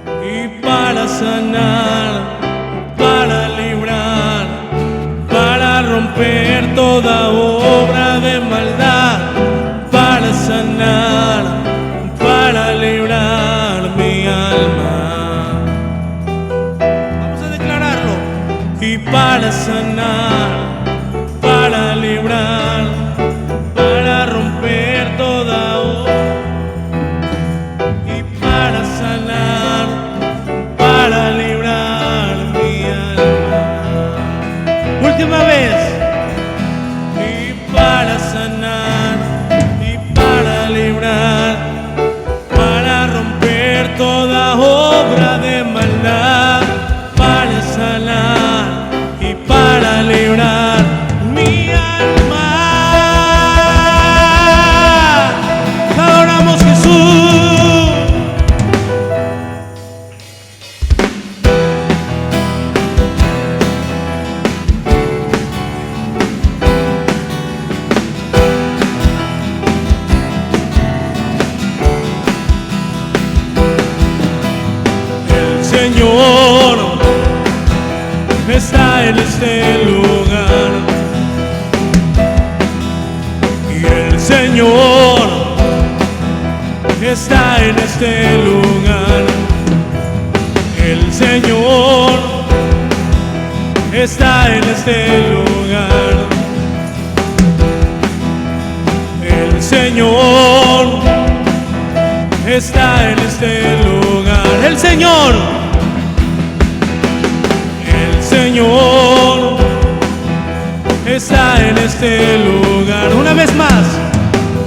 y para sanar, para librar, para romper toda obra de maldad, para sanar, para librar mi alma. Vamos a declararlo. Y para sanar, para librar, para romper toda obra, y para sanar, para librar mi alma. Última vez. Y para sanar y para librar, para romper toda obra de maldad, para sanar y para librar mi alma. Adoramos Jesús. El Señor está en este lugar, y el Señor está en este lugar. El Señor está en este lugar. El Señor está en este lugar. El Señor está en este lugar. Una vez más.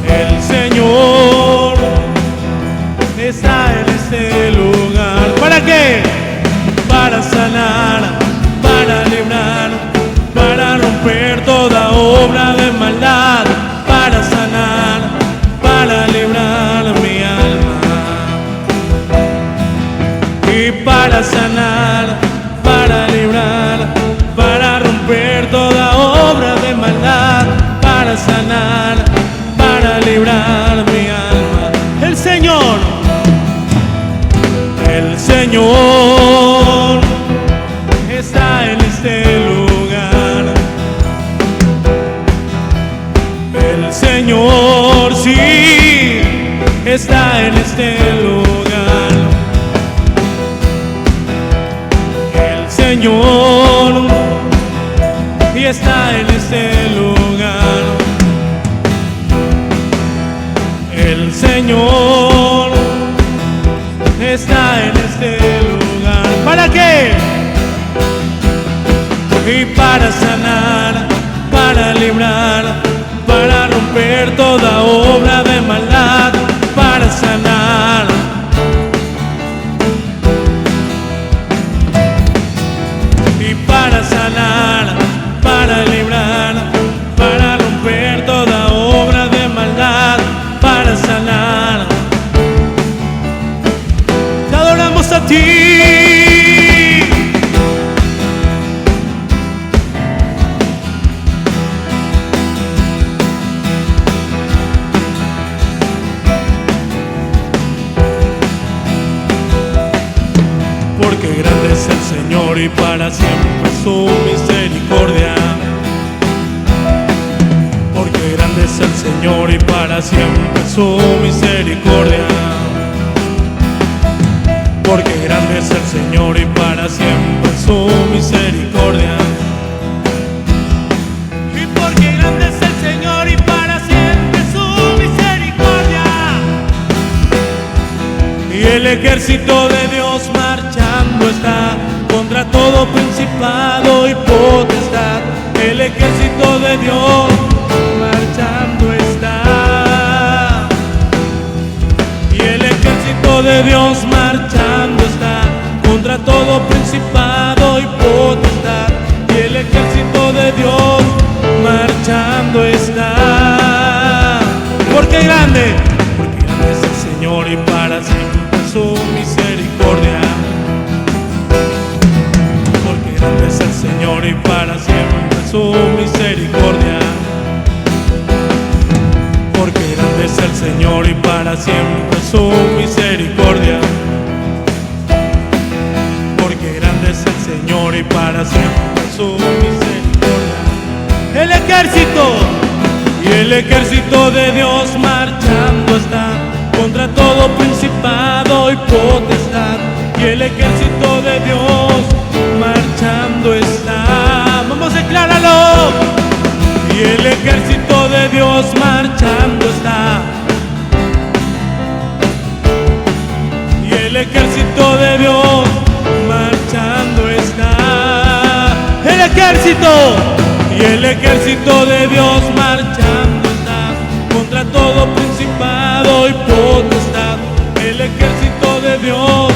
El Señor está en este lugar. ¿Para qué? Para sanar, para librar, para romper toda obra de maldad, para sanar, para librar mi alma. Y para sanar, para librar, para romper toda obra de maldad, para sanar, para librar mi alma. El Señor está en este lugar. El Señor sí está en este lugar. El Señor y está en este lugar. El Señor está en este lugar. ¿Para qué? Y para sanar, para librar, para romper toda obra de maldad, para sanar. Y para sanar, para librar, para romper toda obra de maldad, para sanar. Te adoramos a ti. Porque grande es el Señor y para siempre su misericordia. Porque grande es el Señor y para siempre su misericordia. Porque grande es el Señor y para siempre su misericordia. Y porque grande es el Señor y para siempre su misericordia. Y el ejército de Dios marchando está contra todo principado y potestad. El ejército de Dios marchando está. Y el ejército de Dios marchando está contra todo principado y potestad. Y el ejército de Dios marchando está. Porque grande es el Señor y para siempre su misericordia. Porque grande es el Señor y para siempre su misericordia. Porque grande es el Señor y para siempre su misericordia. el ejército de Dios marchando está contra todo principado y potestad. Y el ejército de Dios marchando está. Vamos, decláralo. Y el ejército de Dios marchando está. Y el ejército de Dios marchando está. El ejército. Y el ejército de Dios marchando está contra todo principado y potestad. El ejército de Dios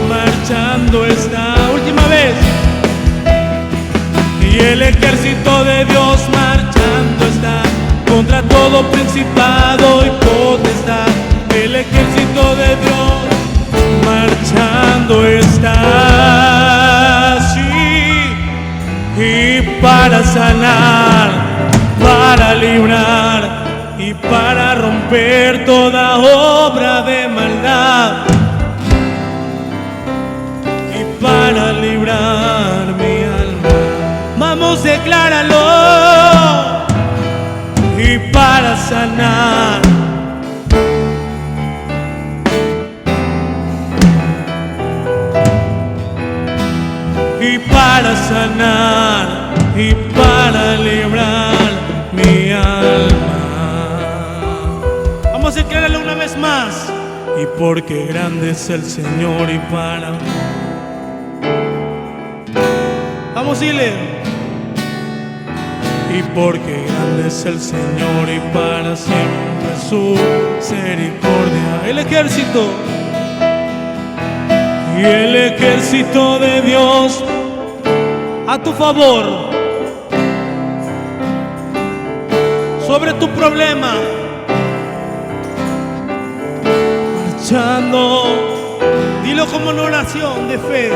marchando está. Última vez. Y el ejército de Dios marchando está contra todo principado y potestad. El ejército de Dios marchando está. Sí. Y para sanar, para librar y para romper toda obra de maldad. Y para librar mi alma. Vamos, decláralo. Y para sanar, y para sanar, y para librar mi alma. Vamos a declararlo una vez más. Y porque grande es el Señor y para. Vamos a decirle. Y porque grande es el Señor y para siempre su misericordia. El ejército. Y el ejército de Dios a tu favor, sobre tu problema, marchando. Dilo como una oración de fe.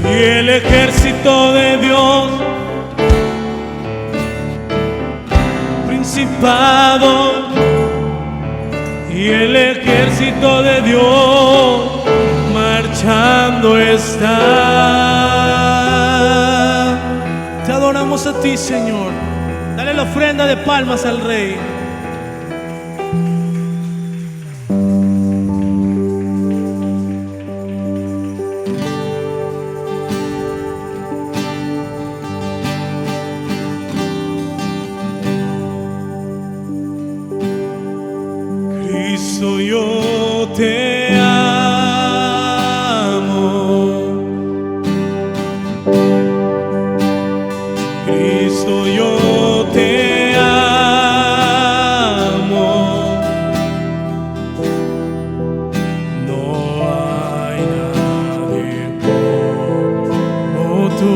Y el ejército de Dios, principado. Y el ejército de Dios marchando está. Te adoramos a ti, Señor. Dale la ofrenda de palmas al Rey. Cristo, yo te amo. Cristo, yo te amo. No hay nadie como tú.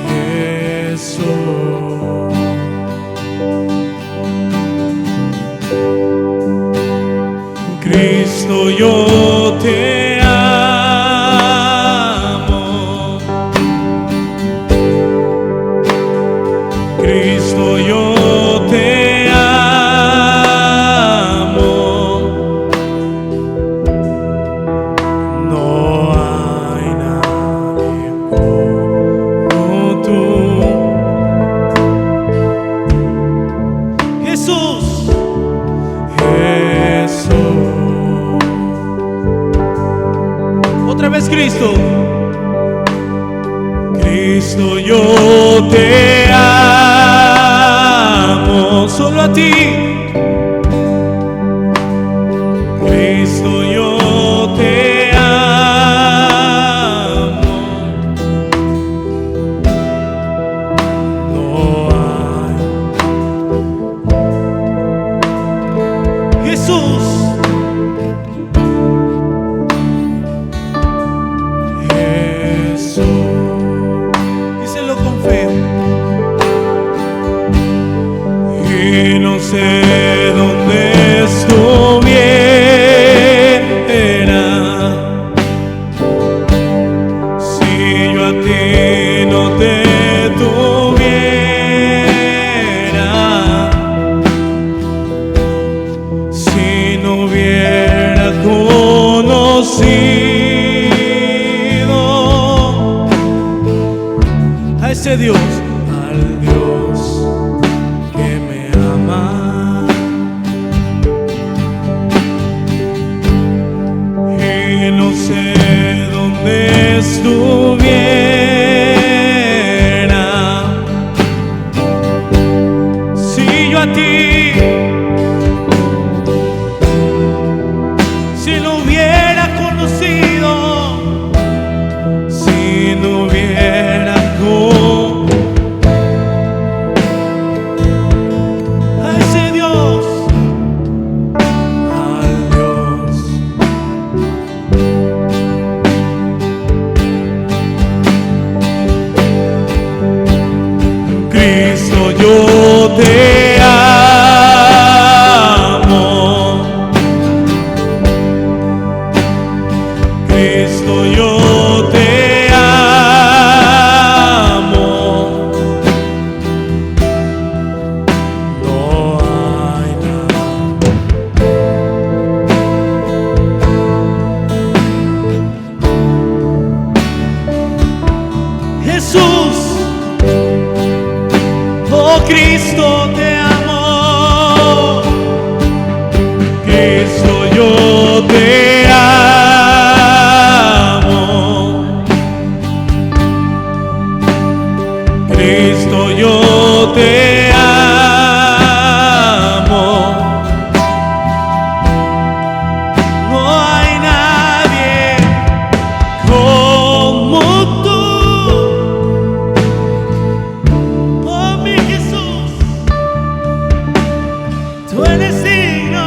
Jesús. Cristo, yo te amo. Cristo, yo te amo. No hay nadie como tú. Jesús. Otra vez, Cristo. Cristo, yo te amo. Solo a ti. Cristo, yo te amo. No hay. Jesús. Díselo con fe. Y no sé dónde estuviera si yo a ti no te tuviera, si no hubiera conocido ese Dios, al Dios que me ama y no sé dónde estuviera si yo a ti, si no hubiera conocido, si no hubiera a ese Dios, al Dios. Cristo, yo te amo. Cristo, yo te amo. No hay nada. Jesús, oh Cristo, te amo. Cristo, yo te amo. Cristo, yo te amo. No hay nadie como tú. Oh mi Jesús, tú eres digno.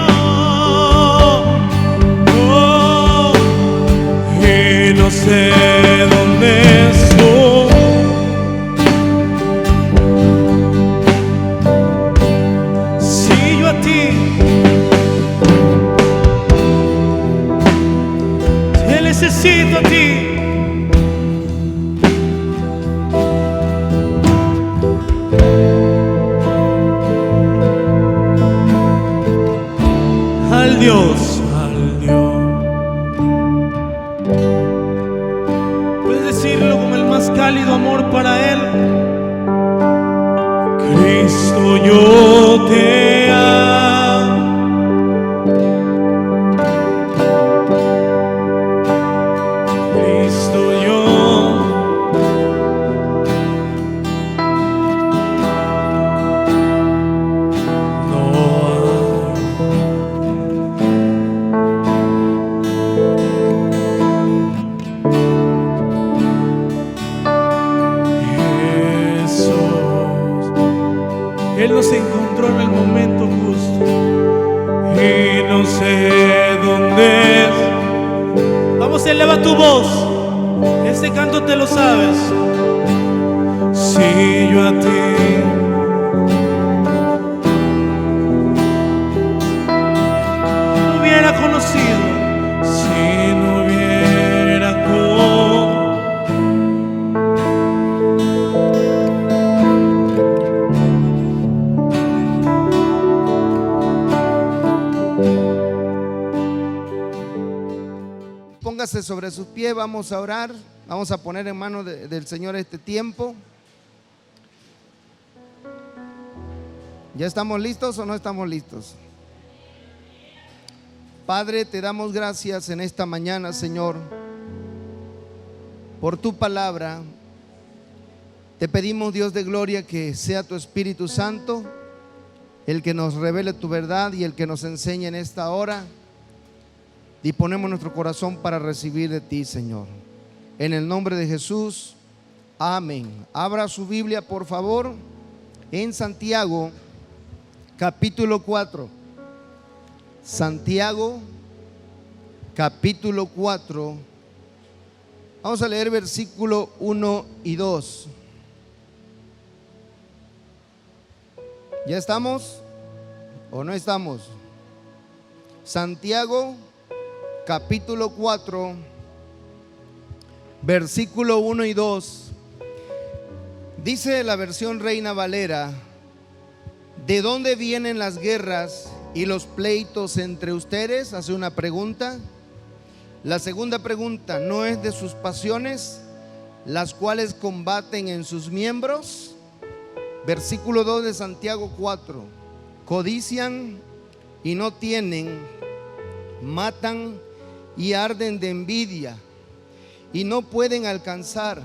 Oh, y no sé dónde estoy si yo a ti te necesito a ti. Al Dios, al Dios. Puedes decirlo con el más cálido amor para Él. Cristo, yo te amo. Cristo, yo. No Él nos encontró en el momento justo y no sé dónde es. Vamos, eleva tu voz. Este canto te lo sabes. Si yo a ti no hubiera conocido, si no hubiera Póngase sobre sus pies, vamos a orar, vamos a poner en manos del Señor este tiempo. ¿Ya estamos listos o no estamos listos? Padre, te damos gracias en esta mañana, Señor, por tu palabra. Te pedimos, Dios de gloria, que sea tu Espíritu Santo el que nos revele tu verdad y el que nos enseñe en esta hora. Disponemos nuestro corazón para recibir de ti, Señor. En el nombre de Jesús, amén. Abra su Biblia, por favor, en Santiago, capítulo 4. Santiago, capítulo 4. Vamos a leer versículo 1 y 2. ¿Ya estamos o no estamos? Santiago, capítulo 4, versículo 1 y 2. Dice la versión Reina Valera: ¿de dónde vienen las guerras y los pleitos entre ustedes? Hace una pregunta. La segunda pregunta: ¿no es de sus pasiones las cuales combaten en sus miembros. Versículo 2 de Santiago 4. Codician y no tienen, matan y arden de envidia y no pueden alcanzar,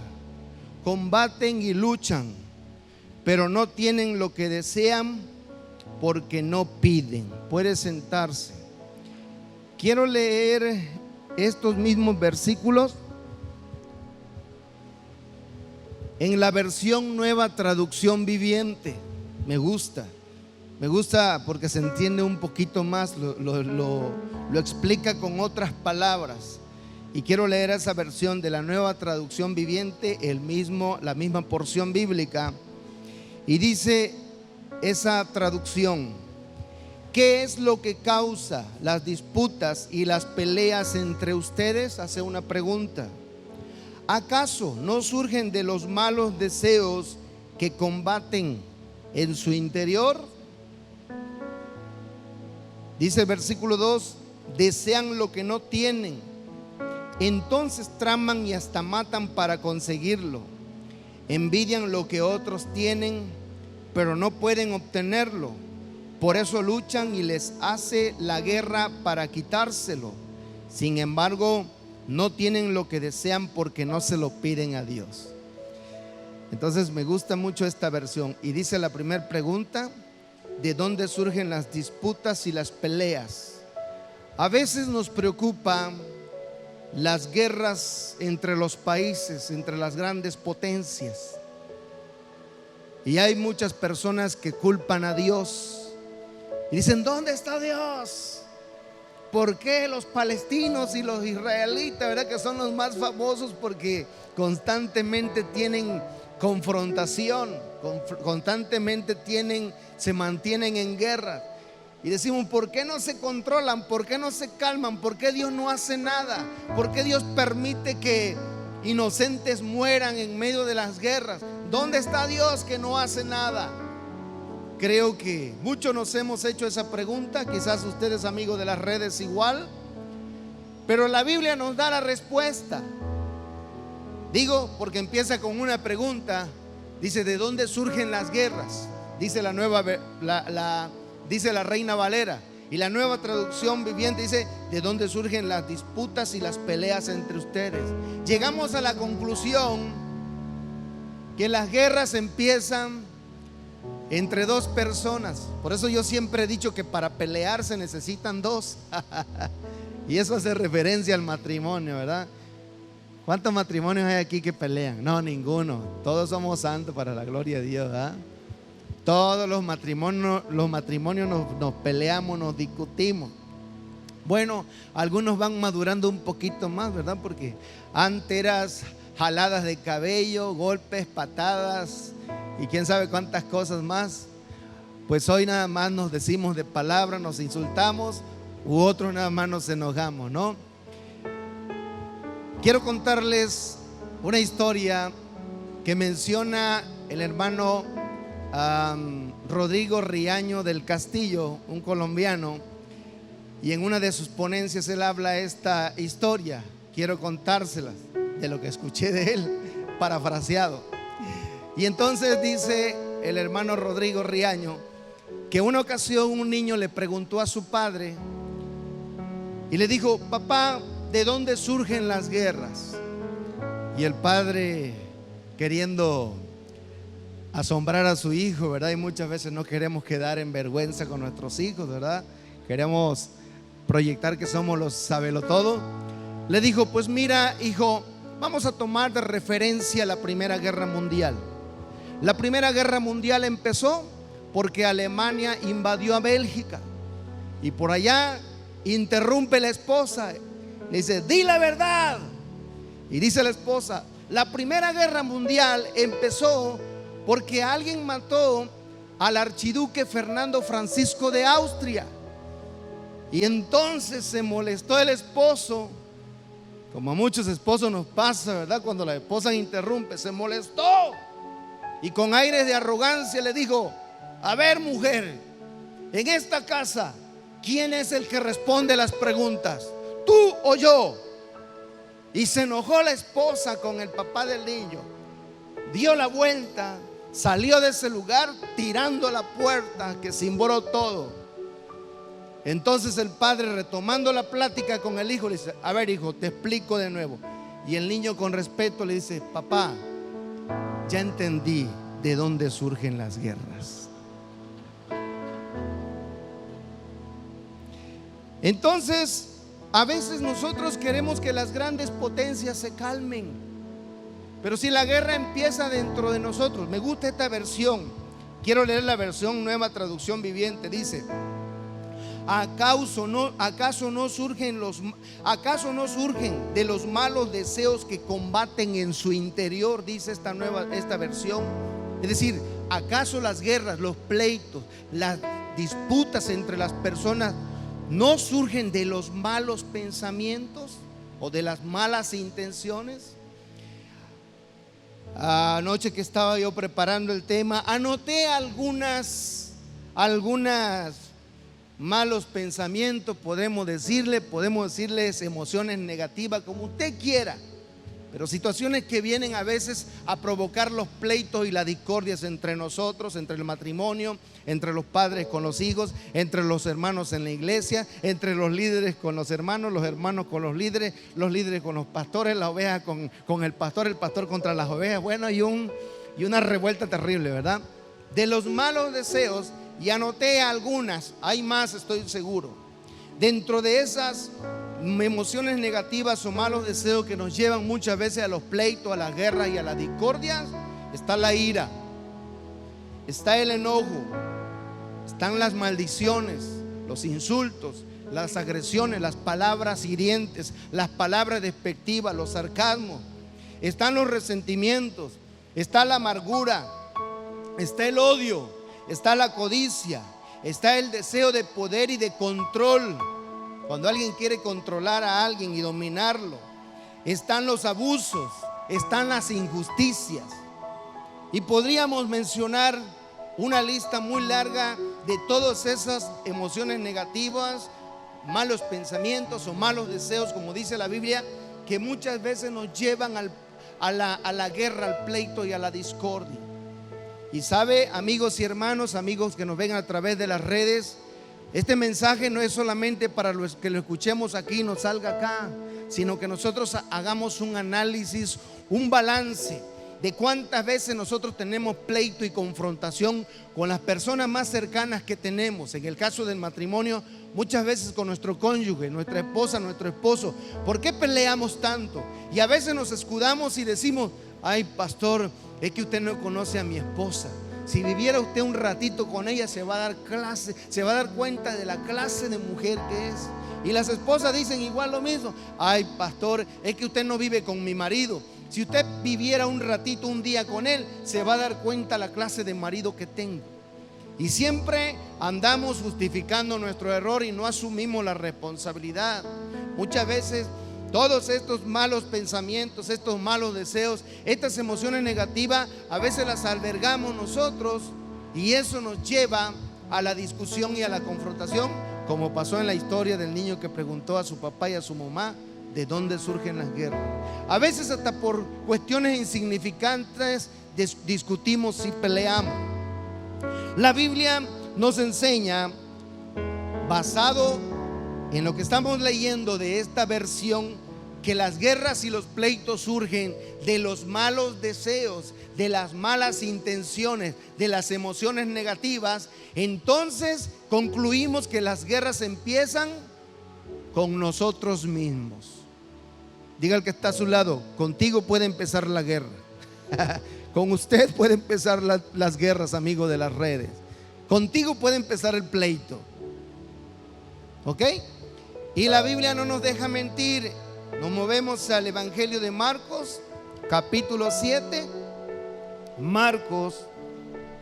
combaten y luchan, pero no tienen lo que desean porque no piden. Puede sentarse. Quiero leer estos mismos versículos en la versión Nueva Traducción Viviente. Me gusta porque se entiende un poquito más, lo explica con otras palabras. Y quiero leer esa versión de la Nueva Traducción Viviente, la misma porción bíblica. Y dice esa traducción: ¿qué es lo que causa las disputas y las peleas entre ustedes? Hace una pregunta. ¿Acaso no surgen de los malos deseos que combaten en su interior? Dice el versículo 2: desean lo que no tienen, entonces traman y hasta matan para conseguirlo. Envidian lo que otros tienen, pero no pueden obtenerlo. Por eso luchan y les hace la guerra para quitárselo. Sin embargo, no tienen lo que desean porque no se lo piden a Dios. Entonces me gusta mucho esta versión. Y dice la primera pregunta: ¿de dónde surgen las disputas y las peleas? A veces nos preocupan las guerras entre los países, entre las grandes potencias. Y hay muchas personas que culpan a Dios y dicen: ¿dónde está Dios? ¿Por qué los palestinos y los israelitas, verdad, que son los más famosos? Porque constantemente tienen confrontación, constantemente se mantienen en guerra. Y decimos: ¿por qué no se controlan? ¿Por qué no se calman? ¿Por qué Dios no hace nada? ¿Por qué Dios permite que inocentes mueran en medio de las guerras? ¿Dónde está Dios que no hace nada? Creo que muchos nos hemos hecho esa pregunta. Quizás ustedes, amigos de las redes, igual. Pero la Biblia nos da la respuesta. Digo porque empieza con una pregunta. Dice: ¿de dónde surgen las guerras? Dice dice la Reina Valera. Y la Nueva Traducción Viviente dice: ¿de dónde surgen las disputas y las peleas entre ustedes? Llegamos a la conclusión que las guerras empiezan entre dos personas. Por eso yo siempre he dicho que para pelear se necesitan dos. Y eso hace referencia al matrimonio, ¿verdad? ¿Cuántos matrimonios hay aquí que pelean? No, ninguno. Todos somos santos para la gloria de Dios, ¿verdad? Todos los matrimonios nos peleamos, nos discutimos. Bueno, algunos van madurando un poquito más, ¿verdad? Porque antes eras jaladas de cabello, golpes, patadas y quién sabe cuántas cosas más. Pues hoy nada más nos decimos de palabra, nos insultamos, u otros nada más nos enojamos, ¿no? Quiero contarles una historia que menciona el hermano Rodrigo Riaño del Castillo, un colombiano, y en una de sus ponencias él habla esta historia. Quiero contárselas de lo que escuché de él, parafraseado. Y entonces dice el hermano Rodrigo Riaño que una ocasión un niño le preguntó a su padre y le dijo: papá, ¿de dónde surgen las guerras? Y el padre, queriendo asombrar a su hijo, ¿verdad? Y muchas veces no queremos quedar en vergüenza con nuestros hijos, ¿verdad? Queremos proyectar que somos los sabelotodo. Le dijo: pues mira, hijo, vamos a tomar de referencia la Primera Guerra Mundial. La Primera Guerra Mundial empezó porque Alemania invadió a Bélgica y por allá interrumpe la esposa. Le dice: di la verdad. Y dice la esposa: la Primera Guerra Mundial empezó porque alguien mató al archiduque Fernando Francisco de Austria. Y entonces se molestó el esposo, como a muchos esposos nos pasa, ¿verdad? Cuando la esposa interrumpe, se molestó y con aires de arrogancia le dijo: a ver, mujer, en esta casa, ¿quién es el que responde las preguntas? ¿Tú o yo? Y se enojó la esposa con el papá del niño. Dio la vuelta, salió de ese lugar tirando la puerta, que cimbró todo. Entonces el padre, retomando la plática con el hijo, le dice: a ver, hijo, te explico de nuevo. Y el niño con respeto le dice: papá, ya entendí de dónde surgen las guerras. Entonces, a veces nosotros queremos que las grandes potencias se calmen, pero si la guerra empieza dentro de nosotros. Me gusta esta versión, quiero leer la versión Nueva Traducción Viviente. Dice: ¿Acaso no surgen de los malos deseos que combaten en su interior? Dice esta versión. Es decir, ¿acaso las guerras, los pleitos, las disputas entre las personas no surgen de los malos pensamientos o de las malas intenciones? Anoche que estaba yo preparando el tema, anoté algunas malos pensamientos, podemos decirles emociones negativas, como usted quiera, pero situaciones que vienen a veces a provocar los pleitos y las discordias entre nosotros, entre el matrimonio, entre los padres con los hijos, entre los hermanos en la iglesia, entre los líderes con los hermanos con los líderes con los pastores, la oveja con el pastor contra las ovejas. Bueno, y una revuelta terrible, ¿verdad? De los malos deseos. Y anoté algunas, hay más, estoy seguro. Dentro de esas emociones negativas o malos deseos que nos llevan muchas veces a los pleitos, a las guerras y a las discordias, está la ira, está el enojo, están las maldiciones, los insultos, las agresiones, las palabras hirientes, las palabras despectivas, los sarcasmos, están los resentimientos, está la amargura, está el odio, está la codicia, está el deseo de poder y de control, cuando alguien quiere controlar a alguien y dominarlo. Están los abusos, están las injusticias. Y podríamos mencionar una lista muy larga de todas esas emociones negativas, malos pensamientos o malos deseos, como dice la Biblia, que muchas veces nos llevan a la guerra, al pleito y a la discordia. Y sabe, amigos y hermanos, amigos que nos ven a través de las redes, este mensaje no es solamente para los que lo escuchemos aquí y nos salga acá, sino que nosotros hagamos un análisis, un balance de cuántas veces nosotros tenemos pleito y confrontación con las personas más cercanas que tenemos. En el caso del matrimonio, muchas veces con nuestro cónyuge, nuestra esposa, nuestro esposo. ¿Por qué peleamos tanto? Y a veces nos escudamos y decimos: ay, pastor, es que usted no conoce a mi esposa. Si viviera usted un ratito con ella, se va a dar cuenta de la clase de mujer que es. Y las esposas dicen igual lo mismo: ay, pastor, es que usted no vive con mi marido. Si usted viviera un ratito, un día con él, se va a dar cuenta la clase de marido que tengo. Y siempre andamos justificando nuestro error y no asumimos la responsabilidad. Muchas veces todos estos malos pensamientos, estos malos deseos, estas emociones negativas, a veces las albergamos nosotros, y eso nos lleva a la discusión y a la confrontación, como pasó en la historia del niño que preguntó a su papá y a su mamá de dónde surgen las guerras. A veces hasta por cuestiones insignificantes discutimos y peleamos. La Biblia nos enseña, basado en lo que estamos leyendo de esta versión, que las guerras y los pleitos surgen de los malos deseos, de las malas intenciones, de las emociones negativas. Entonces concluimos que las guerras empiezan con nosotros mismos. Diga al que está a su lado: contigo puede empezar la guerra. Con usted puede empezar las guerras, amigo de las redes. Contigo puede empezar el pleito. ¿Ok? Y la Biblia no nos deja mentir. Nos movemos al Evangelio de Marcos, capítulo 7. Marcos,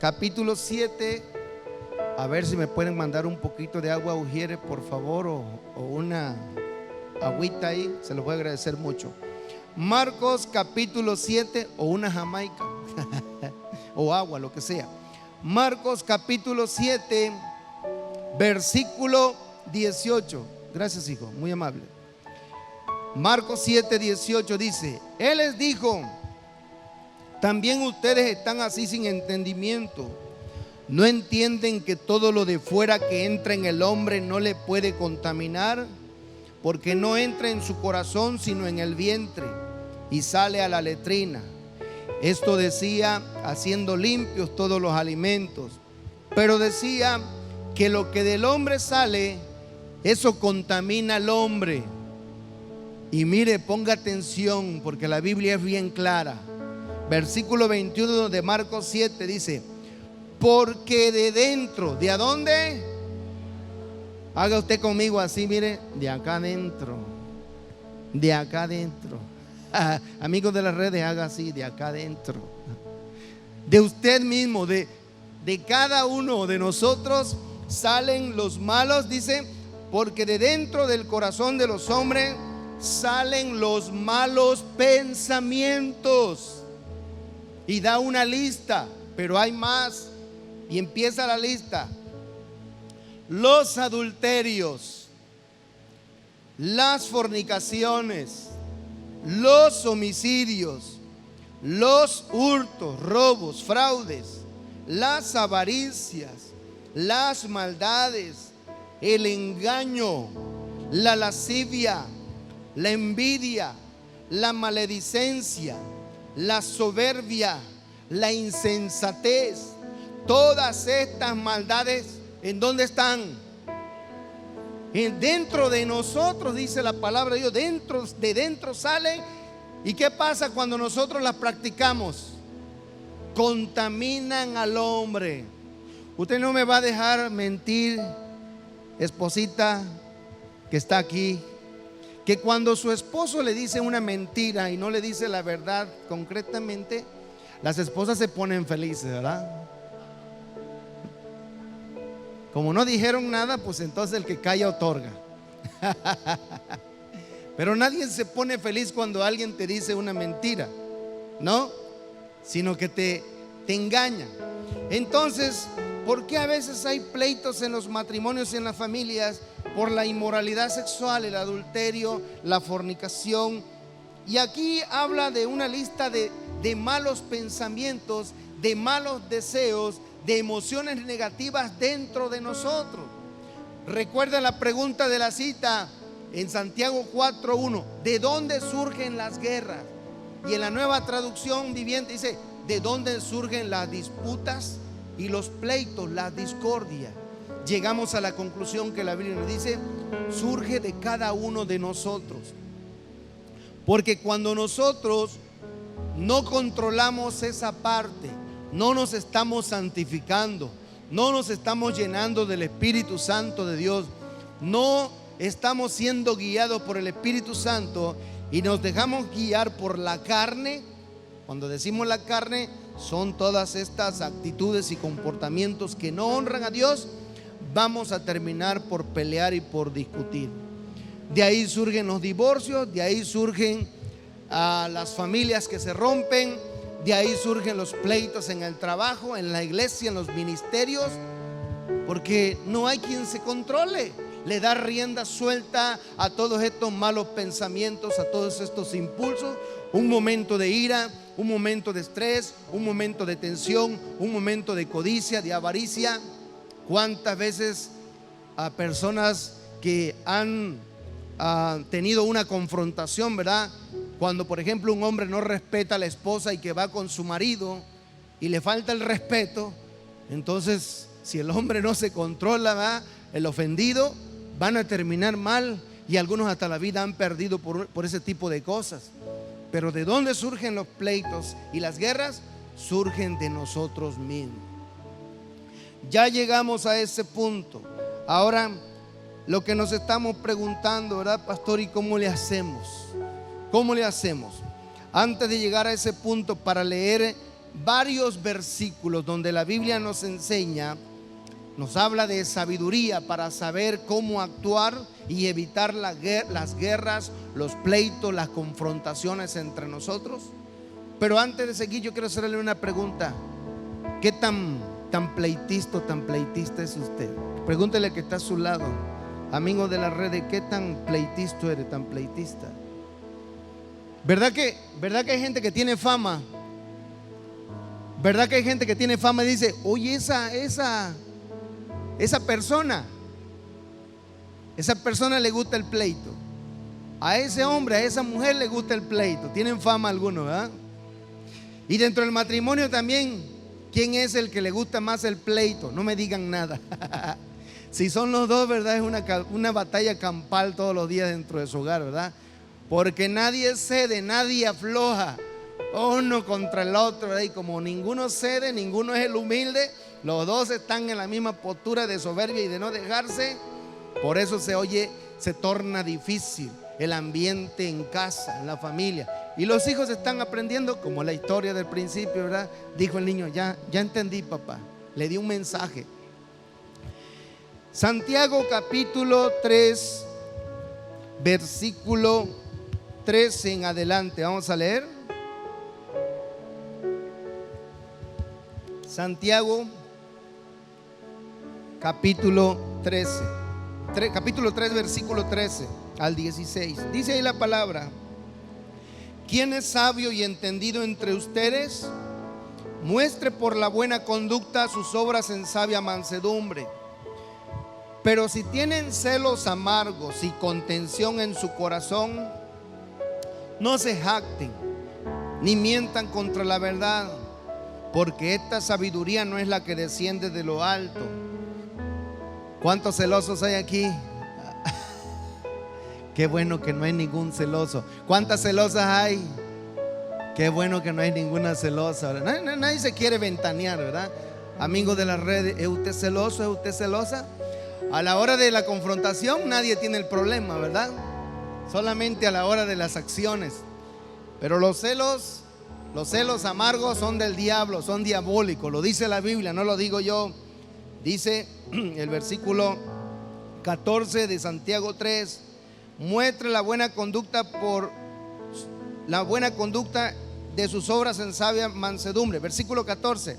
capítulo 7. A ver si me pueden mandar un poquito de agua Ujiere, por favor, o una agüita ahí, se los voy a agradecer mucho. Marcos, capítulo 7, o una jamaica o agua, lo que sea. Marcos, capítulo 7, versículo 18. Gracias, hijo, muy amable. Marcos 7:18 dice: Él les dijo: también ustedes están así sin entendimiento. ¿No entienden que todo lo de fuera que entra en el hombre no le puede contaminar? Porque no entra en su corazón sino en el vientre y sale a la letrina. Esto decía haciendo limpios todos los alimentos. Pero decía que lo que del hombre sale, eso contamina al hombre. Y mire, ponga atención porque la Biblia es bien clara. Versículo 21 de Marcos 7 dice: porque de dentro, ¿de adónde? Haga usted conmigo así, mire, de acá adentro. De acá adentro. Amigos de las redes, haga así, de acá adentro. De usted mismo, de cada uno de nosotros salen los malos, dice, porque de dentro del corazón de los hombres salen los malos pensamientos. Y da una lista, pero hay más. Y empieza la lista: los adulterios, las fornicaciones, los homicidios, los hurtos, robos, fraudes, las avaricias, las maldades, el engaño, la lascivia, la envidia, la maledicencia, la soberbia, la insensatez. Todas estas maldades, ¿en dónde están? Dentro de nosotros, dice la palabra de Dios. De dentro salen. ¿Y qué pasa cuando nosotros las practicamos? Contaminan al hombre. Usted no me va a dejar mentir, esposita que está aquí, que cuando su esposo le dice una mentira y no le dice la verdad concretamente, las esposas se ponen felices, ¿verdad? Como no dijeron nada, pues entonces el que calla otorga. Pero nadie se pone feliz cuando alguien te dice una mentira, ¿no? Sino que te engaña. Entonces, ¿por qué a veces hay pleitos en los matrimonios y en las familias? Por la inmoralidad sexual, el adulterio, la fornicación. Y aquí habla de una lista de malos pensamientos, de malos deseos, de emociones negativas dentro de nosotros. Recuerda la pregunta de la cita en Santiago 4:1: ¿de dónde surgen las guerras? Y en la Nueva Traducción Viviente dice: ¿de dónde surgen las disputas y los pleitos, la discordia? Llegamos a la conclusión que la Biblia nos dice: surge de cada uno de nosotros. Porque cuando nosotros no controlamos esa parte, no nos estamos santificando, no nos estamos llenando del Espíritu Santo de Dios, no estamos siendo guiados por el Espíritu Santo y nos dejamos guiar por la carne. Cuando decimos la carne, son todas estas actitudes y comportamientos que no honran a Dios. Vamos a terminar por pelear y por discutir. De ahí surgen los divorcios, de ahí surgen las familias que se rompen, de ahí surgen los pleitos en el trabajo, en la iglesia, en los ministerios, porque no hay quien se controle. Le da rienda suelta a todos estos malos pensamientos, a todos estos impulsos. Un momento de ira, un momento de estrés, un momento de tensión, un momento de codicia, de avaricia. ¿Cuántas veces a personas que han tenido una confrontación, ¿verdad? Cuando por ejemplo un hombre no respeta a la esposa y que va con su marido y le falta el respeto, entonces si el hombre no se controla, ¿verdad?, el ofendido, van a terminar mal, y algunos hasta la vida han perdido por ese tipo de cosas. Pero ¿de dónde surgen los pleitos y las guerras? Surgen de nosotros mismos. Ya llegamos a ese punto. Ahora lo que nos estamos preguntando, ¿verdad, pastor? ¿Y cómo le hacemos? ¿Cómo le hacemos? Antes de llegar a ese punto, para leer varios versículos donde la Biblia nos enseña, nos habla de sabiduría para saber cómo actuar y evitar las guerras, los pleitos, las confrontaciones entre nosotros. Pero antes de seguir, yo quiero hacerle una pregunta. ¿Qué tan pleitista es usted? Pregúntele que está a su lado. Amigo de la red, ¿qué tan pleitista eres, tan pleitista? ¿Verdad que hay gente que tiene fama? ¿Verdad que hay gente que tiene fama y dice, oye, esa persona le gusta el pleito? A ese hombre, a esa mujer le gusta el pleito. Tienen fama algunos, ¿verdad? Y dentro del matrimonio también, ¿quién es el que le gusta más el pleito? No me digan nada. Si son los dos, ¿verdad? Es una batalla campal todos los días dentro de su hogar, ¿verdad? Porque nadie cede, nadie afloja, uno contra el otro, ¿verdad? Y como ninguno cede, ninguno es el humilde, los dos están en la misma postura de soberbia y de no dejarse. Por eso se torna difícil el ambiente en casa, en la familia. Y los hijos están aprendiendo, como la historia del principio, ¿verdad? Dijo el niño, ya entendí, papá. Le di un mensaje. Santiago capítulo 3, versículo 13 en adelante. Vamos a leer. Santiago capítulo 13. Capítulo 3, versículo 13 al 16. Dice ahí la palabra: ¿quién es sabio y entendido entre ustedes? Muestre por la buena conducta sus obras en sabia mansedumbre. Pero si tienen celos amargos y contención en su corazón, no se jacten ni mientan contra la verdad, porque esta sabiduría no es la que desciende de lo alto. ¿Cuántos celosos hay aquí? Qué bueno que no hay ningún celoso. ¿Cuántas celosas hay? Qué bueno que no hay ninguna celosa. Nadie se quiere ventanear, ¿verdad? Amigo de las redes, ¿es usted celoso? ¿Es usted celosa? A la hora de la confrontación nadie tiene el problema, ¿verdad? Solamente a la hora de las acciones. Pero los celos amargos son del diablo, son diabólicos. Lo dice la Biblia, no lo digo yo. Dice el versículo 14 de Santiago 3: muestre la buena conducta por la buena conducta de sus obras en sabia mansedumbre. Versículo 14: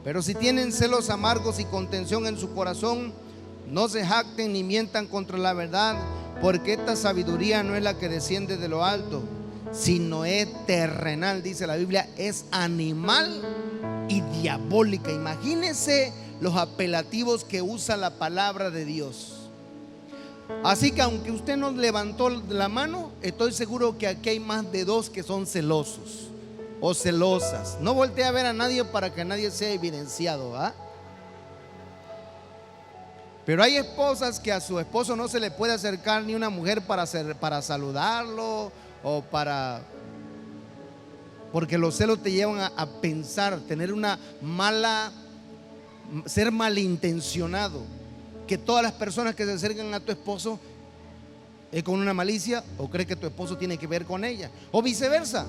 pero si tienen celos amargos y contención en su corazón, no se jacten ni mientan contra la verdad, porque esta sabiduría no es la que desciende de lo alto, sino es terrenal. Dice la Biblia, es animal y diabólica. Imagínense los apelativos que usa la palabra de Dios. Así que aunque usted no levantó la mano, estoy seguro que aquí hay más de dos que son celosos o celosas. No voltee a ver a nadie para que nadie sea evidenciado, ¿ah? Pero hay esposas que a su esposo no se le puede acercar ni una mujer para saludarlo o porque los celos te llevan a pensar, tener ser malintencionado. Que todas las personas que se acercan a tu esposo es con una malicia o cree que tu esposo tiene que ver con ella, o viceversa.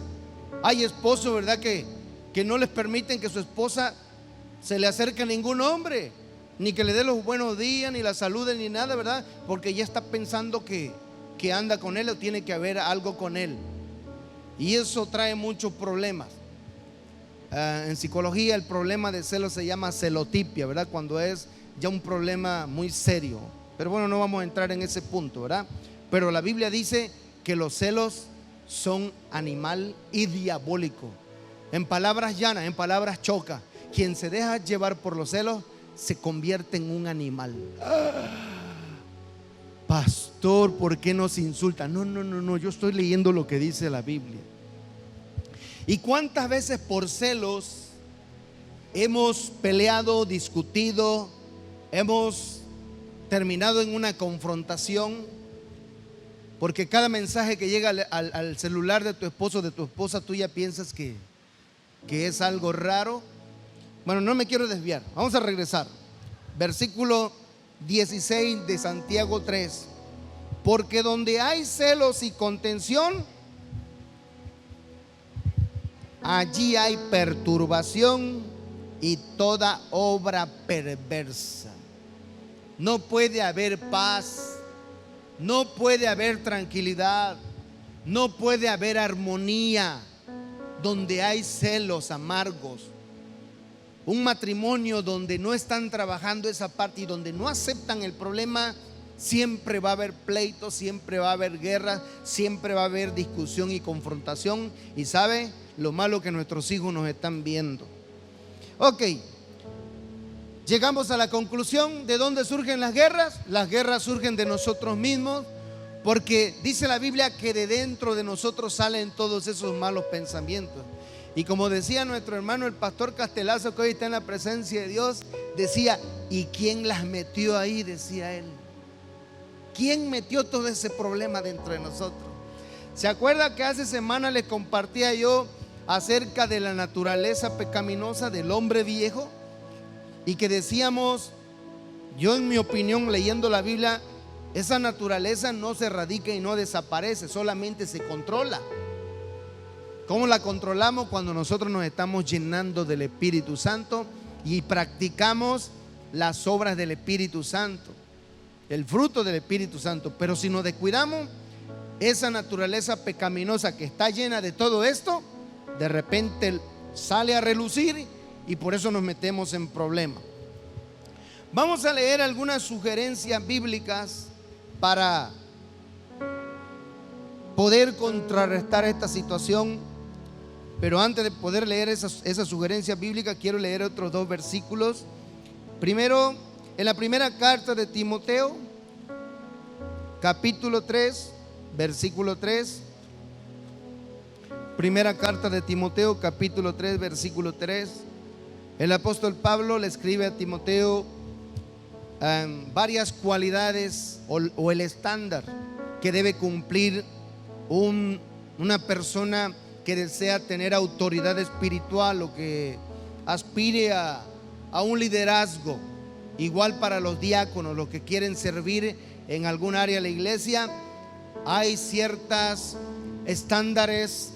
Hay esposos, ¿verdad?, que no les permiten que su esposa se le acerque a ningún hombre, ni que le dé los buenos días, ni la salude, ni nada, ¿verdad? Porque ya está pensando que anda con él o tiene que haber algo con él. Y eso trae muchos problemas. En psicología el problema de celos se llama celotipia, ¿verdad? Cuando es ya un problema muy serio. Pero bueno, no vamos a entrar en ese punto, ¿verdad? Pero la Biblia dice que los celos son animal y diabólico. En palabras llanas, en palabras chocas, quien se deja llevar por los celos se convierte en un animal. Pastor, ¿por qué nos insulta? No, yo estoy leyendo lo que dice la Biblia. ¿Y cuántas veces por celos hemos peleado, discutido, hemos terminado en una confrontación? Porque cada mensaje que llega al celular de tu esposo o de tu esposa, tú ya piensas que es algo raro. Bueno, no me quiero desviar, vamos a regresar. Versículo 16 de Santiago 3: porque donde hay celos y contención, allí hay perturbación y toda obra perversa. No puede haber paz, no puede haber tranquilidad, no puede haber armonía donde hay celos amargos. Un matrimonio donde no están trabajando esa parte y donde no aceptan el problema, Siempre va a haber pleitos, siempre va a haber guerras, siempre va a haber discusión y confrontación. Y sabe lo malo que nuestros hijos nos están viendo. Ok, llegamos a la conclusión. ¿De dónde surgen las guerras? Las guerras surgen de nosotros mismos, porque dice la Biblia que de dentro de nosotros salen todos esos malos pensamientos. Y como decía nuestro hermano el pastor Castelazo, que hoy está en la presencia de Dios, decía: ¿y quién las metió ahí? Decía él. ¿Quién metió todo ese problema dentro de nosotros? ¿Se acuerda que hace semanas les compartía yo acerca de la naturaleza pecaminosa del hombre viejo? Y que decíamos, yo en mi opinión, leyendo la Biblia, esa naturaleza no se erradica y no desaparece, solamente se controla. ¿Cómo la controlamos? Cuando nosotros nos estamos llenando del Espíritu Santo y practicamos las obras del Espíritu Santo, el fruto del Espíritu Santo. Pero si nos descuidamos, esa naturaleza pecaminosa que está llena de todo esto, de repente sale a relucir y por eso nos metemos en problemas. Vamos a leer algunas sugerencias bíblicas para poder contrarrestar esta situación. Pero antes de poder leer esas sugerencias bíblicas, quiero leer otros dos versículos. Primero, en la primera carta de Timoteo, capítulo 3, versículo 3. Primera carta de Timoteo, capítulo 3, versículo 3. El apóstol Pablo le escribe a Timoteo varias cualidades o el estándar que debe cumplir una persona que desea tener autoridad espiritual o que aspire a un liderazgo. Igual para los diáconos, los que quieren servir en algún área de la iglesia, hay ciertas estándares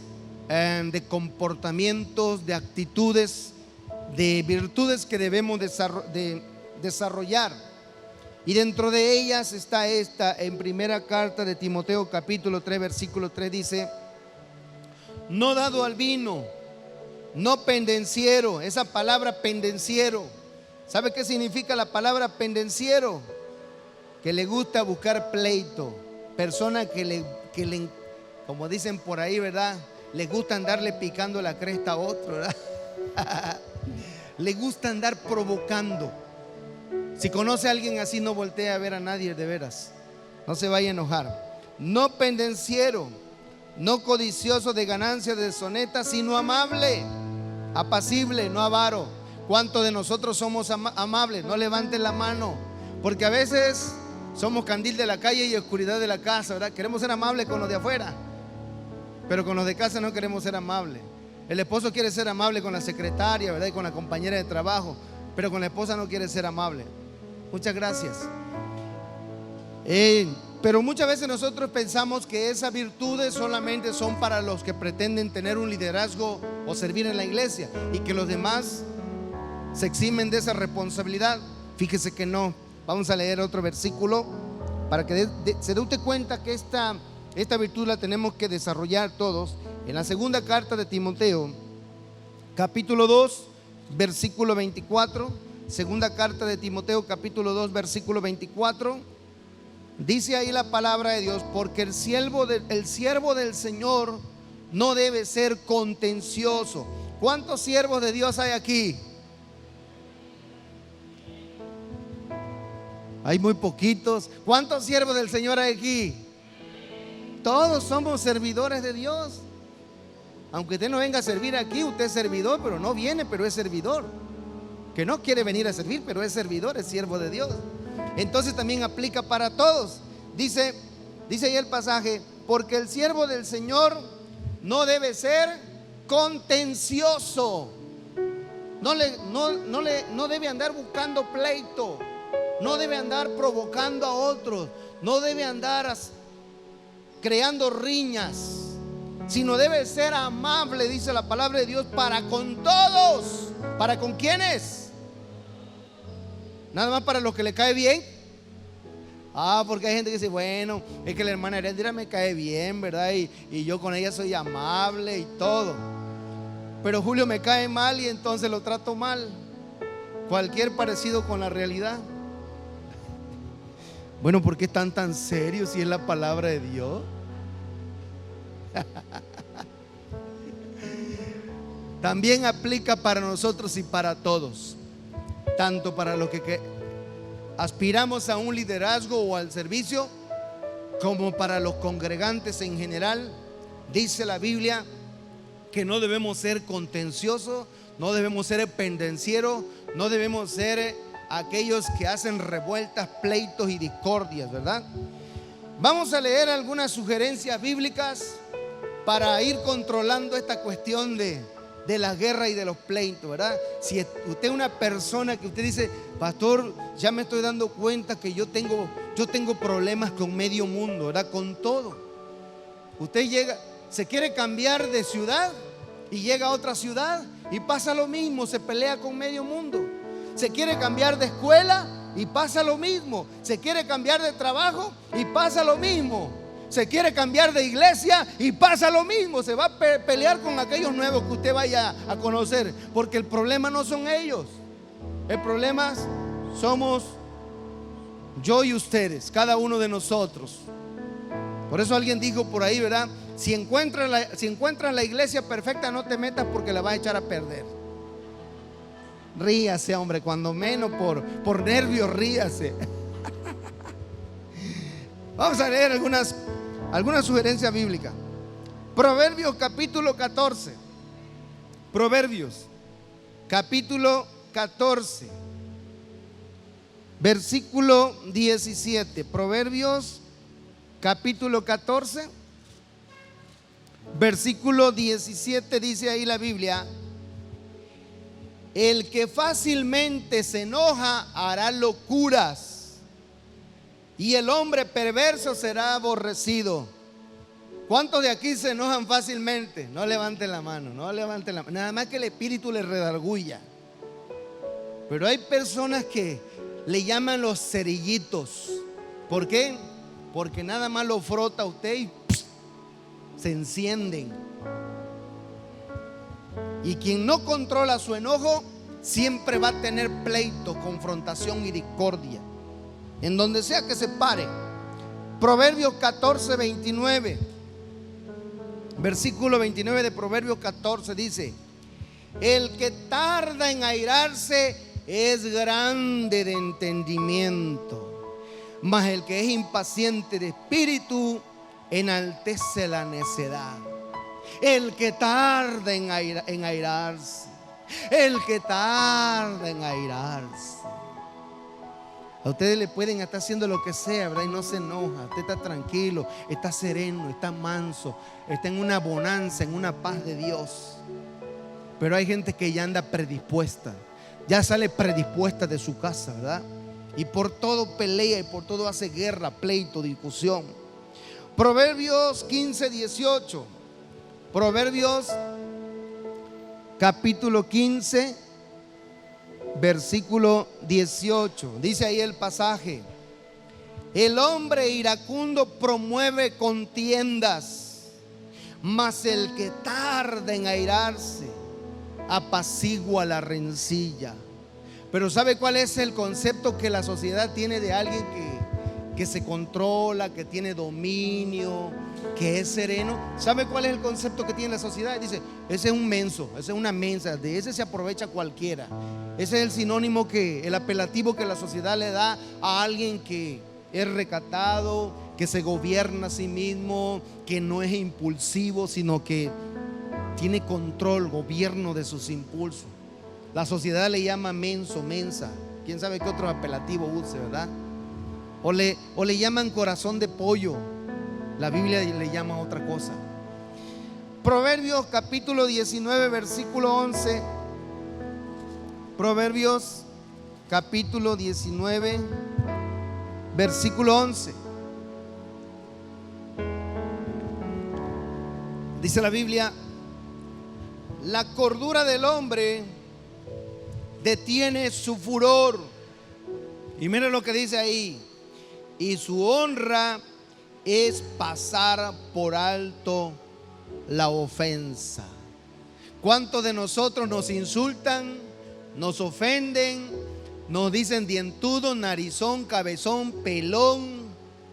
de comportamientos, de actitudes, de virtudes que debemos desarrollar. Y dentro de ellas está esta. En primera carta de Timoteo, capítulo 3, versículo 3, dice: no dado al vino, no pendenciero. Esa palabra pendenciero, ¿sabe qué significa la palabra pendenciero? Que le gusta buscar pleito. Persona que le, como dicen por ahí, ¿verdad? Le gusta andarle picando la cresta a otro, ¿verdad? Le gusta andar provocando. Si conoce a alguien así, no voltee a ver a nadie, de veras. No se vaya a enojar. No pendenciero, no codicioso de ganancias deshonestas, sino amable, apacible, no avaro. ¿Cuántos de nosotros somos amables? No levanten la mano, porque a veces somos candil de la calle y oscuridad de la casa, ¿verdad? Queremos ser amables con los de afuera, pero con los de casa no queremos ser amables. El esposo quiere ser amable con la secretaria, ¿verdad? Y con la compañera de trabajo, pero con la esposa no quiere ser amable. Muchas gracias. Pero muchas veces nosotros pensamos que esas virtudes solamente son para los que pretenden tener un liderazgo o servir en la iglesia, y que los demás se eximen de esa responsabilidad. Fíjese que no. Vamos a leer otro versículo para que se dé usted cuenta que esta virtud la tenemos que desarrollar todos. En la segunda carta de Timoteo, capítulo 2, versículo 24. Segunda carta de Timoteo, capítulo 2, versículo 24. Dice ahí la palabra de Dios: porque el siervo del Señor no debe ser contencioso. ¿Cuántos siervos de Dios hay aquí? Hay muy poquitos. ¿Cuántos siervos del Señor hay aquí? Todos somos servidores de Dios. Aunque usted no venga a servir aquí, usted es servidor, pero no viene, pero es servidor. Que no quiere venir a servir, pero es servidor, es siervo de Dios. Entonces también aplica para todos. Dice ahí el pasaje: porque el siervo del Señor no debe ser contencioso. No debe andar buscando pleito. No debe andar provocando a otros. No debe andar creando riñas, sino debe ser amable, dice la palabra de Dios, para con todos. ¿Para con quiénes? Nada más para los que le cae bien. Porque hay gente que dice: bueno, es que la hermana Heréndira me cae bien, ¿verdad? Y yo con ella soy amable y todo. Pero Julio me cae mal y entonces lo trato mal. Cualquier parecido con la realidad. Bueno, ¿por qué están tan serios si es la palabra de Dios? También aplica para nosotros y para todos, tanto para los que aspiramos a un liderazgo o al servicio, como para los congregantes en general. Dice la Biblia que no debemos ser contenciosos, no debemos ser pendencieros, no debemos ser aquellos que hacen revueltas, pleitos y discordias, ¿verdad? Vamos a leer algunas sugerencias bíblicas para ir controlando esta cuestión de la guerra y de los pleitos, ¿verdad? Si usted es una persona que usted dice: pastor, ya me estoy dando cuenta que yo tengo problemas con medio mundo, ¿verdad? Con todo. Usted llega, se quiere cambiar de ciudad y llega a otra ciudad y pasa lo mismo, se pelea con medio mundo. Se quiere cambiar de escuela y pasa lo mismo. Se quiere cambiar de trabajo y pasa lo mismo. Se quiere cambiar de iglesia y pasa lo mismo. Se va a pelear con aquellos nuevos que usted vaya a conocer, porque el problema no son ellos. El problema somos yo y ustedes, cada uno de nosotros. Por eso alguien dijo por ahí, ¿verdad? Si encuentras la iglesia perfecta, no te metas porque la vas a echar a perder. Ríase, hombre, cuando menos por nervios, ríase. Vamos a leer algunas sugerencias bíblicas. Proverbios capítulo 14. Proverbios capítulo 14, versículo 17. Proverbios capítulo 14, versículo 17, dice ahí la Biblia: el que fácilmente se enoja hará locuras, y el hombre perverso será aborrecido. ¿Cuántos de aquí se enojan fácilmente? No levanten la mano, no levanten la mano. Nada más que el espíritu les redarguya. Pero hay personas que le llaman los cerillitos. ¿Por qué? Porque nada más lo frota a usted y se encienden. Y quien no controla su enojo siempre va a tener pleito, confrontación y discordia en donde sea que se pare. Proverbios 14, 29. Versículo 29 de Proverbios 14 dice: el que tarda en airarse es grande de entendimiento, mas el que es impaciente de espíritu enaltece la necedad. El que tarda en airarse, el que tarda en airarse. A ustedes le pueden estar haciendo lo que sea, ¿verdad? Y no se enoja. Usted está tranquilo, está sereno, está manso, está en una bonanza, en una paz de Dios. Pero hay gente que ya anda predispuesta, ya sale predispuesta de su casa, ¿verdad? Y por todo pelea y por todo hace guerra, pleito, discusión. Proverbios 15, 18. Proverbios capítulo 15, versículo 18. Dice ahí el pasaje: el hombre iracundo promueve contiendas, mas el que tarda en airarse apacigua la rencilla. Pero ¿sabe cuál es el concepto que la sociedad tiene de alguien que se controla, que tiene dominio, que es sereno? ¿Sabe cuál es el concepto que tiene la sociedad? Dice: ese es un menso, ese es una mensa, de ese se aprovecha cualquiera. Ese es el sinónimo, el apelativo que la sociedad le da a alguien que es recatado, que se gobierna a sí mismo, que no es impulsivo, sino que tiene control, gobierno de sus impulsos. La sociedad le llama menso, mensa. Quién sabe qué otro apelativo use, ¿verdad? O le llaman corazón de pollo. La Biblia le llama otra cosa. Proverbios capítulo 19, versículo 11. Proverbios capítulo 19, versículo 11. Dice la Biblia: la cordura del hombre detiene su furor. Y mira lo que dice ahí: y su honra es pasar por alto la ofensa. ¿Cuántos de nosotros nos insultan, nos ofenden, Nos dicen dientudo, narizón, cabezón, pelón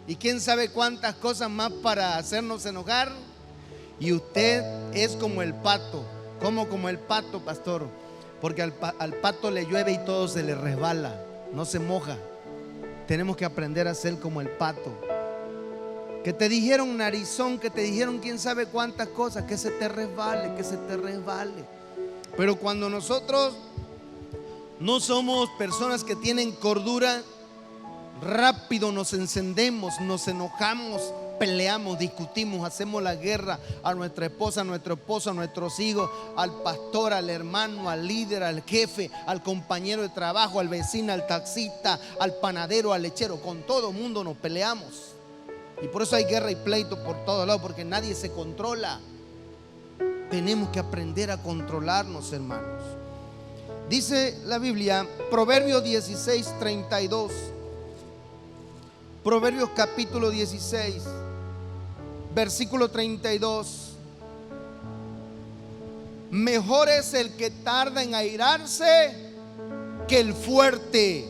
y quién sabe cuántas cosas más para hacernos enojar. Y usted es como el pato. ¿Cómo como el pato, pastor? Porque al pato le llueve y todo se le resbala, no se moja. Tenemos que aprender a ser como el pato. Que te dijeron narizón, que te dijeron quién sabe cuántas cosas, que se te resbale, que se te resbale. Pero cuando nosotros no somos personas que tienen cordura, rápido nos encendemos, nos enojamos, peleamos, discutimos, hacemos la guerra a nuestra esposa, a nuestro esposo, a nuestros hijos, al pastor, al hermano, al líder, al jefe, al compañero de trabajo, al vecino, al taxista, al panadero, al lechero. Con todo mundo nos peleamos. Y por eso hay guerra y pleito por todos lados, porque nadie se controla. Tenemos que aprender a controlarnos, hermanos. Dice la Biblia, Proverbios 16:32. Proverbios capítulo 16, versículo 32. Mejor es el que tarda en airarse que el fuerte.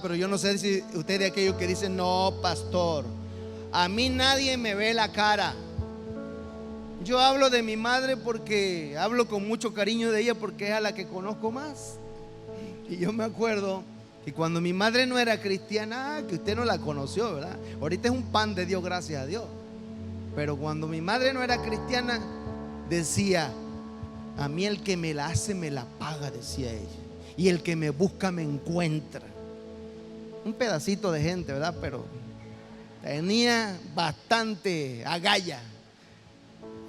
Pero yo no sé si usted es de aquellos que dicen: no, pastor, a mí nadie me ve la cara. Yo hablo de mi madre porque hablo con mucho cariño de ella, porque es a la que conozco más. Y yo me acuerdo que cuando mi madre no era cristiana, que usted no la conoció, ¿verdad? Ahorita es un pan de Dios, gracias a Dios. Pero cuando mi madre no era cristiana, decía: a mí el que me la hace me la paga, decía ella, y el que me busca me encuentra. Un pedacito de gente, ¿verdad? Pero tenía bastante agallas.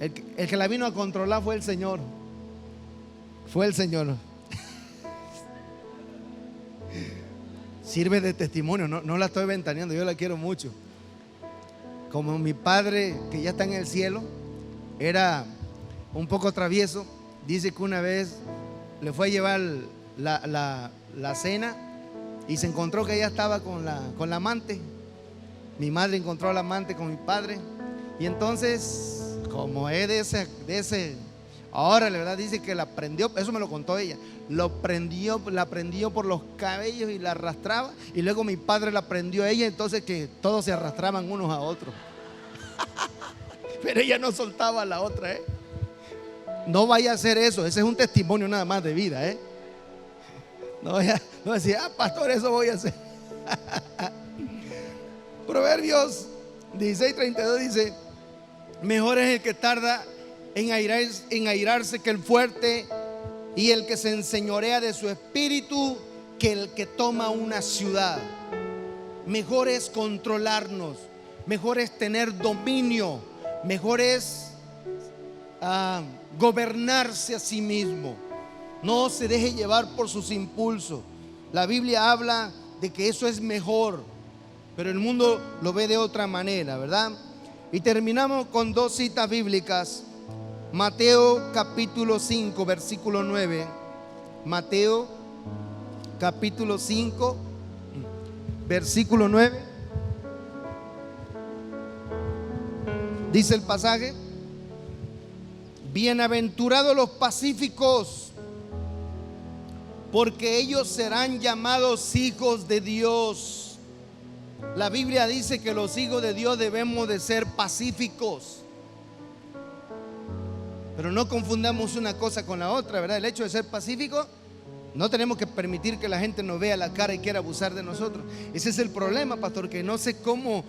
El que la vino a controlar fue el Señor. Fue el Señor. Sirve de testimonio, no la estoy ventaneando, yo la quiero mucho. Como mi padre, que ya está en el cielo, era un poco travieso. Dice que una vez le fue a llevar la cena y se encontró que ella estaba con la amante. Mi madre encontró a la amante con mi padre. Y entonces, como es de ese ahora, la verdad, dice que la prendió, eso me lo contó ella. La prendió por los cabellos y la arrastraba. Y luego mi padre la prendió a ella, entonces que todos se arrastraban unos a otros. Pero ella no soltaba a la otra, ¿eh? No vaya a hacer eso, ese es un testimonio nada más de vida, ¿eh? No decía: pastor, eso voy a hacer. Proverbios 16:32 dice: mejor es el que tarda en airarse que el fuerte, y el que se enseñorea de su espíritu que el que toma una ciudad. Mejor es controlarnos, mejor es tener dominio, mejor es gobernarse a sí mismo. No se deje llevar por sus impulsos. La Biblia habla de que eso es mejor, pero el mundo lo ve de otra manera, ¿verdad? Y terminamos con dos citas bíblicas. Mateo capítulo 5, versículo 9. Mateo capítulo 5, versículo 9. Dice el pasaje: bienaventurados los pacíficos, porque ellos serán llamados hijos de Dios. La Biblia dice que los hijos de Dios debemos de ser pacíficos. Pero no confundamos una cosa con la otra, ¿verdad? El hecho de ser pacífico, no tenemos que permitir que la gente nos vea la cara y quiera abusar de nosotros. Ese es el problema, pastor, que no sé cómo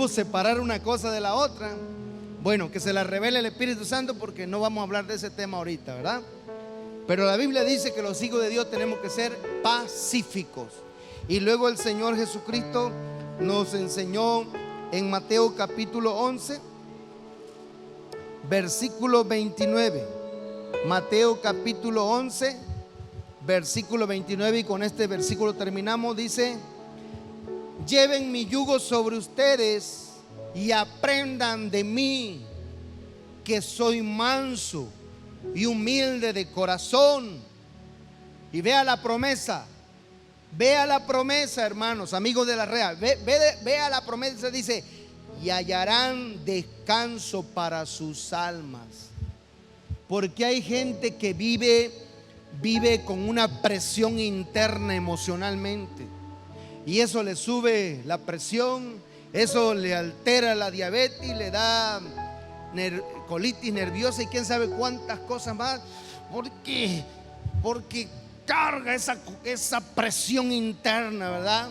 separar una cosa de la otra. Bueno, que se la revele el Espíritu Santo, porque no vamos a hablar de ese tema ahorita, ¿verdad? Pero la Biblia dice que los hijos de Dios tenemos que ser pacíficos. Y luego el Señor Jesucristo nos enseñó en Mateo capítulo 11, versículo 29. Mateo capítulo 11, versículo 29, y con este versículo terminamos. Dice: lleven mi yugo sobre ustedes y aprendan de mí, que soy manso y humilde de corazón. Y vea la promesa, hermanos, amigos de la Real. Vea la promesa, dice: y hallarán descanso para sus almas. Porque hay gente que vive vive con una presión interna emocionalmente. Y eso le sube la presión, eso le altera la diabetes, le da colitis nerviosa y quién sabe cuántas cosas más. Porque carga esa presión interna, ¿verdad?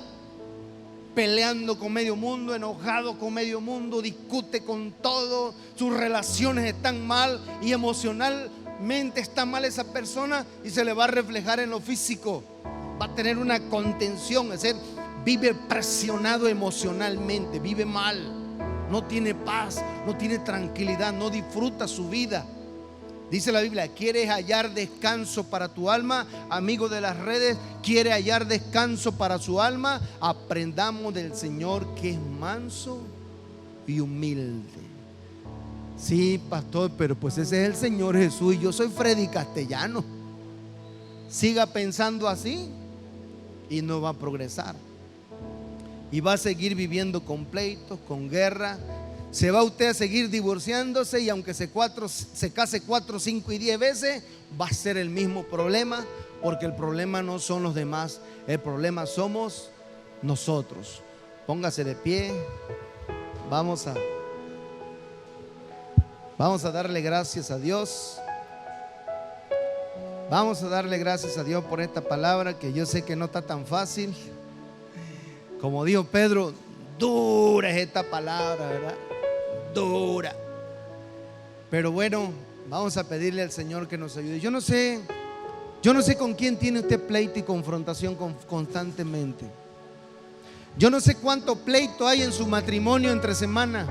Peleando con medio mundo, enojado con medio mundo, discute con todo, sus relaciones están mal y emocionalmente está mal esa persona y se le va a reflejar en lo físico. Va a tener una contención, es decir, vive presionado emocionalmente, vive mal, no tiene paz, no tiene tranquilidad, no disfruta su vida. Dice la Biblia, ¿quieres hallar descanso para tu alma? Amigo de las redes, ¿quiere hallar descanso para su alma? Aprendamos del Señor que es manso y humilde. Sí, pastor, pero pues ese es el Señor Jesús y yo soy Freddy Castellano. Siga pensando así y no va a progresar. Y va a seguir viviendo con pleitos, con guerra. Se va usted a seguir divorciándose y aunque se case 4, 5 y 10 veces, va a ser el mismo problema, porque el problema no son los demás, el problema somos nosotros. Póngase de pie. Vamos a darle gracias a Dios. Vamos a darle gracias a Dios por esta palabra que yo sé que no está tan fácil. Como dijo Pedro, dura es esta palabra, ¿verdad? Dura. Pero bueno, vamos a pedirle al Señor que nos ayude. Yo no sé con quién tiene usted pleito y confrontación constantemente. Yo no sé cuánto pleito hay en su matrimonio entre semana.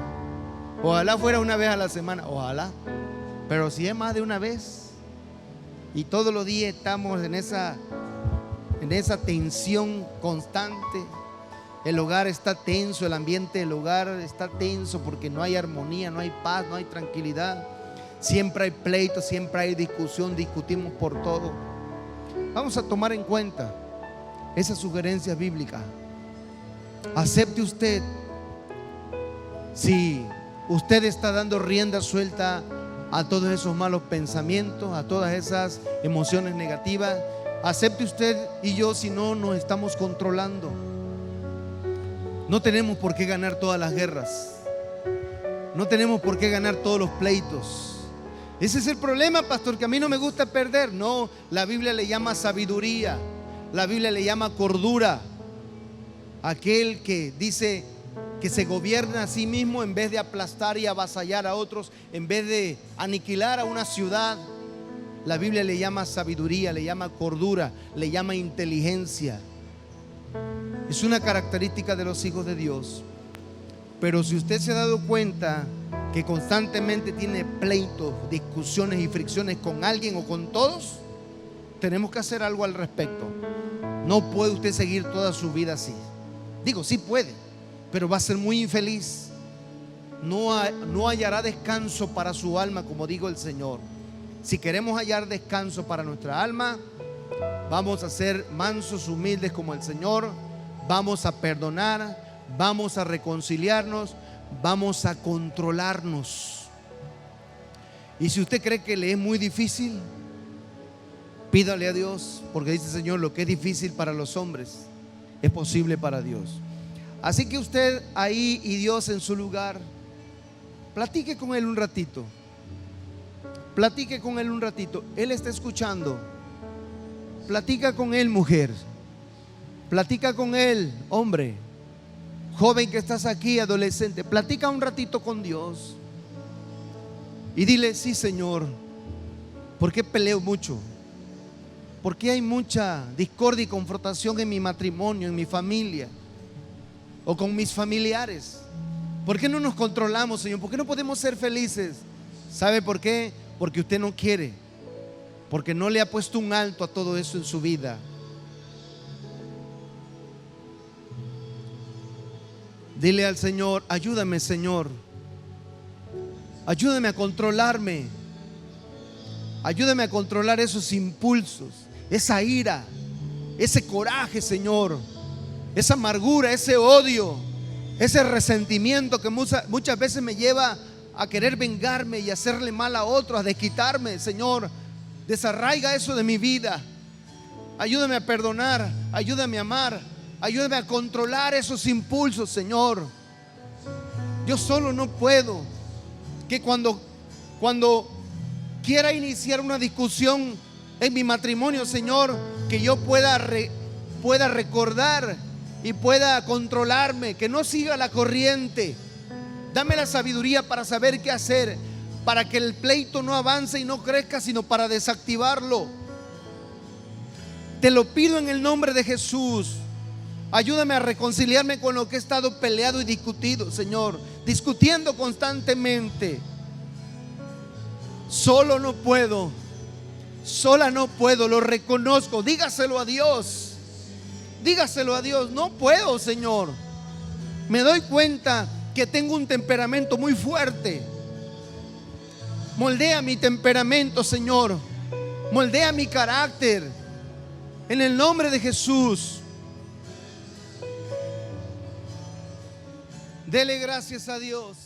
Ojalá fuera una vez a la semana, ojalá. Pero si es más de una vez y todos los días estamos en esa tensión constante. El hogar está tenso, el ambiente del hogar está tenso porque no hay armonía, no hay paz, no hay tranquilidad. Siempre hay pleito, siempre hay discusión, discutimos por todo. Vamos a tomar en cuenta esa sugerencia bíblica. Acepte usted. Si usted está dando rienda suelta a todos esos malos pensamientos, a todas esas emociones negativas, acepte usted y yo, si no nos estamos controlando. No tenemos por qué ganar todas las guerras. No tenemos por qué ganar todos los pleitos. Ese es el problema, pastor, que a mí no me gusta perder. No, la Biblia le llama sabiduría. La Biblia le llama cordura. Aquel que dice que se gobierna a sí mismo en vez de aplastar y avasallar a otros, en vez de aniquilar a una ciudad. La Biblia le llama sabiduría, le llama cordura, le llama inteligencia. Es una característica de los hijos de Dios. Pero si usted se ha dado cuenta que constantemente tiene pleitos, discusiones y fricciones con alguien o con todos, tenemos que hacer algo al respecto. No puede usted seguir toda su vida así. Digo, sí puede, pero va a ser muy infeliz. No hallará descanso para su alma, como dijo el Señor. Si queremos hallar descanso para nuestra alma, vamos a ser mansos, humildes como el Señor. Vamos a perdonar, vamos a reconciliarnos, vamos a controlarnos. Y si usted cree que le es muy difícil, pídale a Dios, porque dice el Señor, lo que es difícil para los hombres es posible para Dios. Así que usted ahí y Dios en su lugar, platique con Él un ratito. Platique con Él un ratito. Él está escuchando. Platica con Él, mujer. Platica con Él, hombre. Joven que estás aquí, adolescente. Platica un ratito con Dios. Y dile, sí, Señor, ¿por qué peleo mucho? ¿Por qué hay mucha discordia y confrontación en mi matrimonio, en mi familia o con mis familiares? ¿Por qué no nos controlamos, Señor? ¿Por qué no podemos ser felices? ¿Sabe por qué? Porque usted no quiere, porque no le ha puesto un alto a todo eso en su vida. Dile al Señor, ayúdame, Señor. Ayúdame a controlarme. Ayúdame a controlar esos impulsos, esa ira, ese coraje, Señor, esa amargura, ese odio, ese resentimiento que muchas veces me lleva a querer vengarme y hacerle mal a otros, a desquitarme. Señor, Desarraiga eso de mi vida. Ayúdame a perdonar, ayúdame a amar, ayúdame a controlar esos impulsos, Señor. Yo solo no puedo. Que cuando quiera iniciar una discusión en mi matrimonio, Señor, que yo pueda recordar y pueda controlarme, que no siga la corriente. Dame la sabiduría para saber qué hacer, para que el pleito no avance y no crezca, sino para desactivarlo. Te lo pido en el nombre de Jesús. Ayúdame a reconciliarme con lo que he estado peleado y discutido, Señor, discutiendo constantemente. Solo no puedo, sola no puedo, lo reconozco. Dígaselo a Dios, dígaselo a Dios. No puedo, Señor. Me doy cuenta que tengo un temperamento muy fuerte. Moldea mi temperamento, Señor. Moldea mi carácter. En el nombre de Jesús. Dele gracias a Dios.